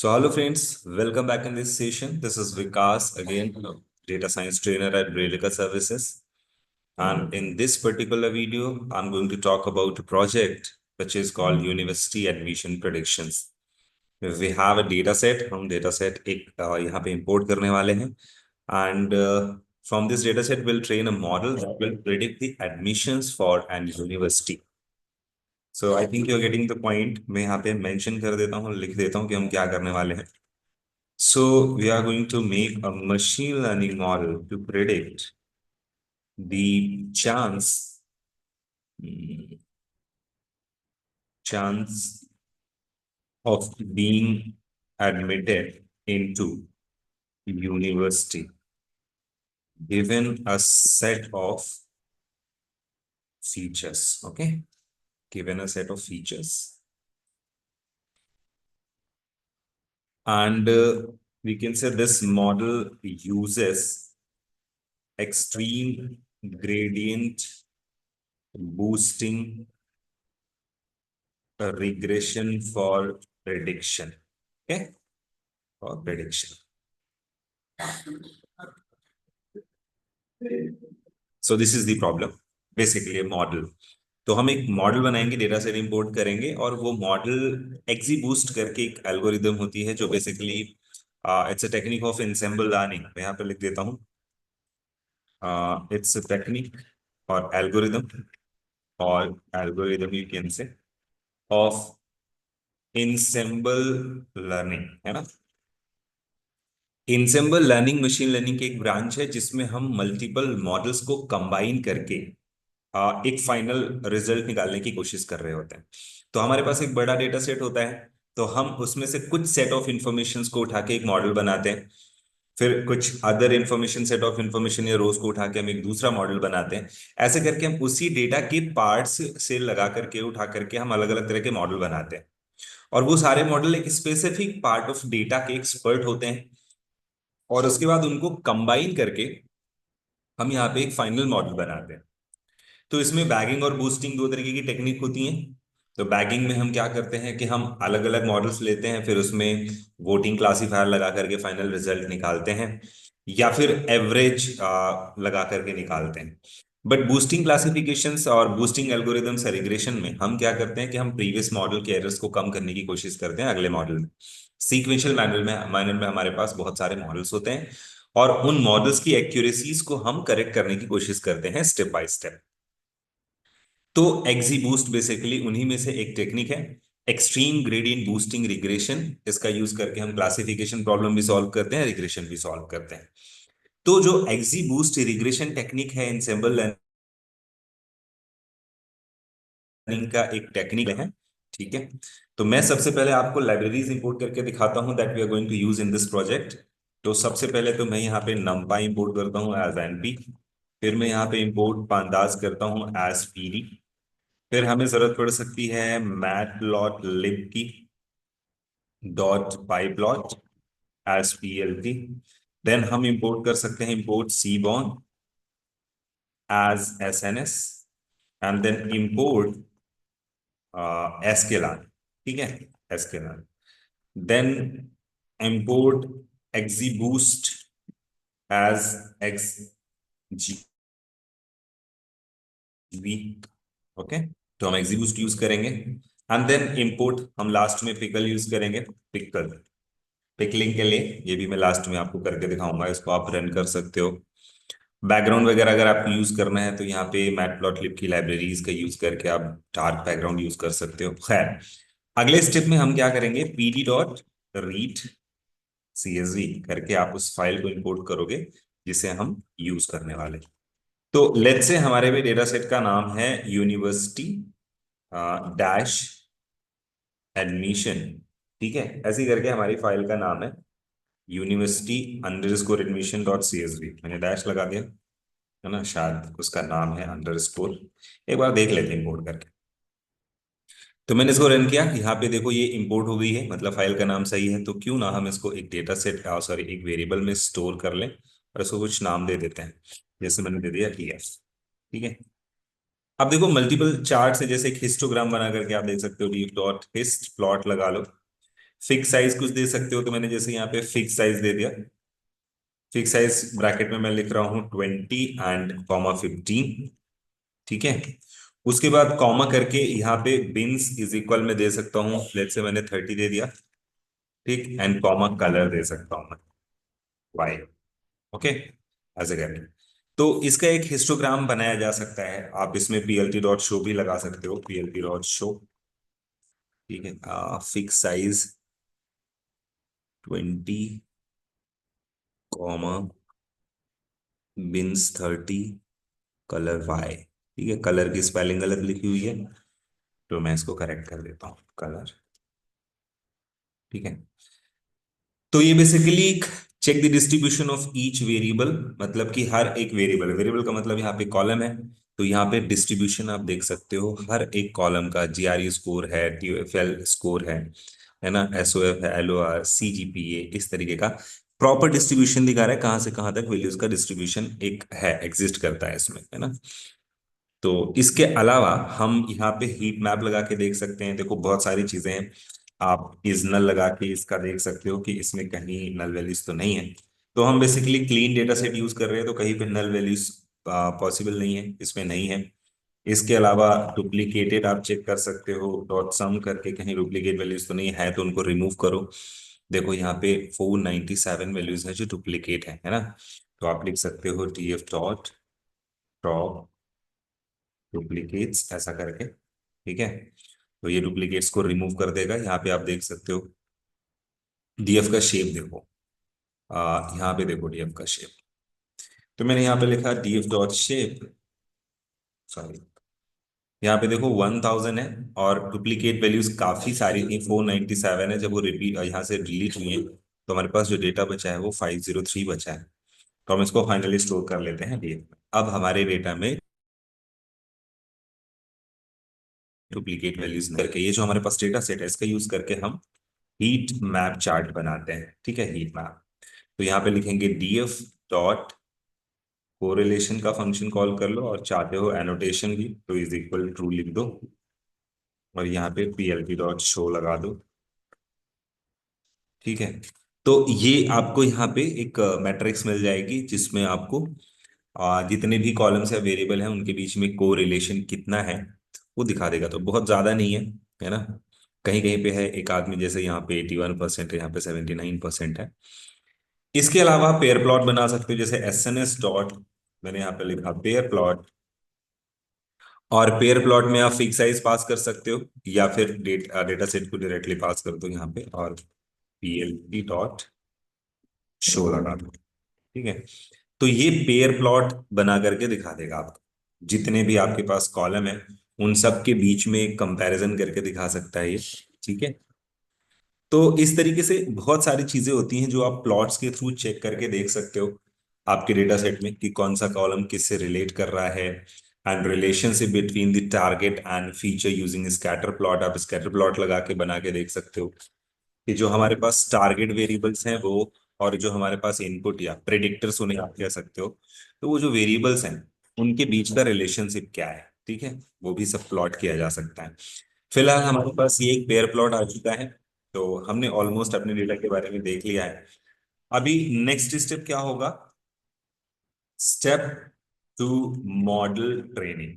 So hello friends, welcome back in this session. This is Vikas again, data science trainer at Brelica Services. And in this particular video, I'm going to talk about a project which is called University Admission Predictions. We have a data set, हम data set एक यहाँ पे import करने वाले हैं, and from this data set we'll train a model that will predict the admissions for an university. So I think you're getting the point. मैं यहाँ पे mention कर देता हूँ, लिख देता हूँ कि हम क्या करने वाले हैं. So we are going to make a machine learning model to predict the chance of being admitted into university given a set of features. Okay, given a set of features, and we can say this model uses extreme gradient boosting regression for prediction. Okay, for prediction. So this is the problem, basically a model. तो हम एक model बनाएंगे, data set import करेंगे, और वो model एक्जीबूस्ट करके एक algorithm होती है जो basically it's a technique of ensemble learning. मैं यहाँ पे लिख देता हूँ, इट्स अ टेक्निक और algorithm you can say of ensemble learning, है ना. ensemble लर्निंग मशीन लर्निंग की एक ब्रांच है जिसमें हम मल्टीपल मॉडल्स को कंबाइन करके एक फाइनल रिजल्ट निकालने की कोशिश कर रहे होते हैं. तो हमारे पास एक बड़ा डेटा सेट होता है, तो हम उसमें से कुछ सेट ऑफ इंफॉर्मेशन को उठा के एक मॉडल बनाते हैं, फिर कुछ other information, set of information या रोज को उठा के हम एक दूसरा मॉडल बनाते हैं. ऐसे करके हम उसी डेटा के पार्ट्स से लगा करके उठा करके हम अलग अलग तरह के मॉडल बनाते हैं, और वो सारे मॉडल एक स्पेसिफिक पार्ट ऑफ डेटा के एक्सपर्ट होते हैं, और उसके बाद उनको कंबाइन करके हम यहाँ पे एक फाइनल मॉडल बनाते हैं. तो इसमें बैगिंग और बूस्टिंग दो तरीके की टेक्निक होती हैं. तो बैगिंग में हम क्या करते हैं कि हम अलग अलग मॉडल्स लेते हैं, फिर उसमें वोटिंग क्लासीफायर लगा करके फाइनल रिजल्ट निकालते हैं, या फिर एवरेज लगा करके निकालते हैं. बट बूस्टिंग क्लासिफिकेशंस और बूस्टिंग एल्गोरिदम्स रिग्रेशन में हम क्या करते हैं कि हम प्रीवियस मॉडल के एरर्स को कम करने की कोशिश करते हैं अगले मॉडल में. सीक्वेंशियल मैनर में हमारे पास बहुत सारे मॉडल्स होते हैं, और उन मॉडल्स की एक्यूरेसीज को हम करेक्ट करने की कोशिश करते हैं स्टेप बाय स्टेप. तो एक्जीबूस्ट बेसिकली उन्हीं में से एक टेक्निक है. एक्सट्रीम ग्रेडियंट बूस्टिंग रिग्रेशन, इसका यूज करके हम क्लासिफिकेशन प्रॉब्लम भी सॉल्व करते हैं, रिग्रेशन भी सॉल्व करते हैं. तो जो एक्जीबूस्ट रिग्रेशन टेक्निक है ensemble लर्निंग का एक टेक्निक है, ठीक है. तो मैं सबसे पहले आपको लाइब्रेरीज इंपोर्ट करके दिखाता हूं that we are going to use in this project. तो सबसे पहले तो मैं यहाँ पे numpy इंपोर्ट करता हूँ एज np, फिर मैं यहाँ पे इंपोर्ट pandas करता हूँ एज pd, फिर हमें जरूरत पड़ सकती है मैटप्लॉटलिब की dot pyplot as plt. Then हम इंपोर्ट कर सकते हैं import seaborn as sns, and then import sklearn, ठीक है, sklearn. Then import XGBoost as xgb. Okay, तो हम XGBoost यूज करेंगे, एंड देन इंपोर्ट हम लास्ट में पिकल यूज करेंगे. पिकलिंग के लिए ये भी मैं लास्ट में आपको करके दिखाऊंगा, इसको आप रन कर सकते हो. बैकग्राउंड वगैरह अगर आपको यूज करना है तो यहाँ पे मैटप्लॉटलिब की लाइब्रेरीज का यूज करके आप डार्क बैकग्राउंड यूज कर सकते हो. खैर, अगले स्टेप में हम क्या करेंगे, pd डॉट रीड csv करके आप उस फाइल को इंपोर्ट करोगे जिसे हम यूज करने वाले. तो लेट्स से हमारे भी डेटा सेट का नाम है यूनिवर्सिटी डैश एडमिशन, ठीक है. ऐसे करके हमारी फाइल का नाम है university underscore admission dot csv. मैंने डैश लगा दिया, है ना, शायद उसका नाम है अंडरस्कोर. एक बार देख लेते हैं इंपोर्ट करके. तो मैंने इसको रन किया, यहाँ पे देखो ये इंपोर्ट हो गई है, मतलब फाइल का नाम सही है. तो क्यों ना हम इसको एक डेटा सेट सॉरी एक वेरिएबल में स्टोर कर लें और इसको कुछ नाम दे देते हैं, जैसे मैंने दे दिया टीएफ, ठीक है. अब देखो मल्टीपल चार्ट से जैसे एक हिस्टोग्राम बना करके आप देख सकते हो, डी डॉट हिस्ट प्लॉट लगा लो, फिक्स साइज कुछ दे सकते हो, तो मैंने जैसे यहाँ पे फिक्स साइज दे दिया। फिक्स साइज ब्रैकेट में मैं लिख रहा हूँ 20 एंड कॉमा 15। ठीक है। उसके बाद कॉमा करके यहाँ पे बिन्स इज इक्वल में दे सकता हूँ, लेट्स से मैंने 30 दे दिया। ठीक, एंड कॉमा कलर दे सकता हूँ मैं Y. Okay, as a gate. तो इसका एक हिस्टोग्राम बनाया जा सकता है, आप इसमें पीएलटी डॉट शो भी लगा सकते हो, पीएलटी डॉट शो। ठीक है, fix size 20 comma bins 30 colour Y. ठीक है, कलर की स्पेलिंग गलत लिखी हुई है, तो मैं इसको करेक्ट कर देता हूँ, कलर। ठीक है। तो ये basically check the distribution of each variable, मतलब कि हर एक वेरिएबल, वेरिएबल का मतलब यहाँ पे कॉलम है, तो यहाँ पे डिस्ट्रीब्यूशन आप देख सकते हो हर एक कॉलम का, जीआरई स्कोर है, टीओएफएल स्कोर है ना, एसओएफ है, एलओआर, सीजीपीए, इस तरीके का प्रॉपर डिस्ट्रीब्यूशन दिखा रहा है, कहाँ से कहाँ तक वैल्यूज का डिस्ट्रीब्यूशन एक है, एग्जिस्ट करता है इसमें, है ना। तो इसके अलावा हम यहाँ पे हीट मैप लगा के देख सकते हैं, देखो बहुत सारी चीजें हैं। आप इस नल लगा के इसका देख सकते हो कि इसमें कहीं नल वैल्यूज तो नहीं है। तो हम basically clean data set use कर रहे हैं, तो कहीं पे नल वैल्यूज पॉसिबल नहीं है, इसमें नहीं है। इसके अलावा डुप्लीकेटेड आप चेक कर सकते हो, डॉट सम करके कहीं डुप्लीकेट वैल्यूज तो नहीं है, तो उनको रिमूव करो। देखो यहाँ पे 497 वैल्यूज है जो डुप्लीकेट है ना। तो आप लिख सकते हो टीएफ डॉट ड्रॉप डुप्लीकेट्स ऐसा करके। ठीक है, तो ये डुप्लीकेट्स को रिमूव कर देगा। यहाँ पे आप देख सकते हो डीएफ का शेप देखो, यहाँ पे देखो डीएफ का शेप, तो मैंने यहाँ पे लिखा डीएफ डॉट शेप, सॉरी, यहाँ पे देखो 1000 है, और डुप्लीकेट वैल्यूज काफी सारी थी, 497 है, जब वो रिपीट यहाँ से डिलीट हुई है, तो हमारे पास जो डेटा बचा है वो 503 बचा है। तो हम इसको फाइनली स्टोर कर लेते हैं डीएफ में। अब हमारे डेटा में डुप्लीकेट वैल्यूज करके, ये जो हमारे पास डेटा सेट है इसका यूज करके हम हीट मैप चार्ट बनाते हैं। ठीक है, हीट मैप। तो यहाँ पे लिखेंगे डीएफ डॉट कोरिलेशन का फंक्शन कॉल कर लो, और चाहते हो एनोटेशन भी, तो इज इक्वल ट्रू लिख दो, और यहाँ पे पीएलटी डॉट शो लगा दो। ठीक है, तो ये आपको यहाँ पे एक मैट्रिक्स मिल जाएगी, जिसमें आपको जितने भी कॉलम्स या वेरिएबल हैं उनके बीच में को रिलेशन कितना है वो दिखा देगा। तो बहुत ज्यादा नहीं है ना, कहीं कहीं पे है एक आदमी, जैसे यहाँ पे 81% है, यहाँ पे 79% है। इसके अलावा पेयर प्लॉट बना सकते हो, जैसे एस डॉट, मैंने यहाँ पे लिखा पेयर प्लॉट, और पेयर प्लॉट में आप फिक्स साइज पास कर सकते हो, या फिर डेटा सेट को डायरेक्टली पास कर दो यहाँ पे, और पीएलटी डॉट शो लगा दो। ठीक है, तो ये पेयर प्लॉट बना करके दिखा देगा आपको, जितने भी आपके पास कॉलम है उन सब के बीच में कंपैरिजन करके दिखा सकता है ये। ठीक है, तो इस तरीके से बहुत सारी चीजें होती हैं जो आप प्लॉट्स के थ्रू चेक करके देख सकते हो आपके डेटा सेट में, कि कौन सा कॉलम किससे रिलेट कर रहा है, and relationship between the target and feature using scatter plot, आप स्कैटर प्लॉट लगा के बना के देख सकते हो कि जो हमारे पास टारगेट वेरिएबल्स हैं वो, और जो हमारे पास इनपुट या प्रेडिक्टर्स उन्हें आप कह सकते हो, तो वो जो वेरिएबल्स हैं उनके बीच का रिलेशनशिप क्या है। ठीक है, वो भी सब प्लॉट किया जा सकता है। फिलहाल हमारे पास ये एक पेयर प्लॉट आ चुका है, तो हमने ऑलमोस्ट अपने डेटा के बारे में देख लिया है। अभी नेक्स्ट स्टेप क्या होगा? Step two, model training.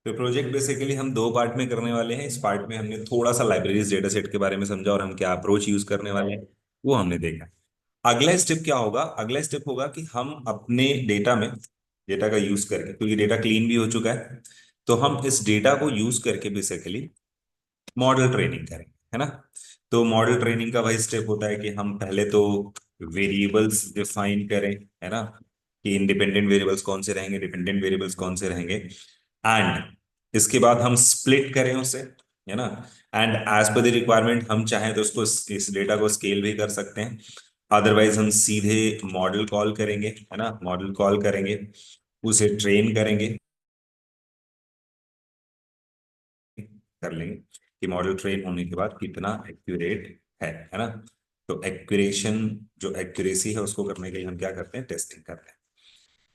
तो प्रोजेक्ट बेसिकली हम दो पार्ट में करने वाले हैं। इस पार्ट में हमने थोड़ा सा लाइब्रेरीज डेटा सेट के बारे में समझा, और हम क्या अप्रोच यूज करने वाले हैं वो हमने देखा। अगला स्टेप क्या होगा? अगला स्टेप होगा कि हम अपने डेटा में, डेटा का यूज करके, क्योंकि डेटा क्लीन भी हो चुका है, तो हम इस डेटा को यूज करके बेसिकली मॉडल ट्रेनिंग करें, है ना। तो मॉडल ट्रेनिंग का वही स्टेप होता है कि हम पहले तो वेरिएबल्स डिफाइन करें, है ना, कि इंडिपेंडेंट वेरिएबल्स कौन से रहेंगे, डिपेंडेंट वेरिएबल्स कौन से रहेंगे, एंड इसके बाद हम स्प्लिट करें उसे, है ना, and as per the requirement हम चाहें तो उसको, इस डेटा को स्केल भी कर सकते हैं। अदरवाइज हम सीधे मॉडल कॉल करेंगे, है ना, मॉडल कॉल करेंगे, उसे ट्रेन करेंगे, कर लेंगे कि मॉडल ट्रेन होने के बाद कितना एक्यूरेट है ना। तो एक्यूरेशन, जो एक्यूरेसी है उसको करने के लिए हम क्या करते हैं? टेस्टिंग करते हैं।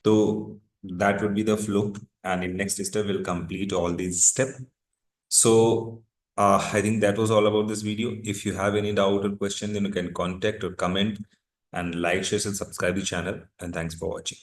तो that would be the flow, and in next step will complete all these step. So I think that was all about this video. If you have any doubt or question, then you can contact or comment and like, share, and subscribe the channel. And thanks for watching.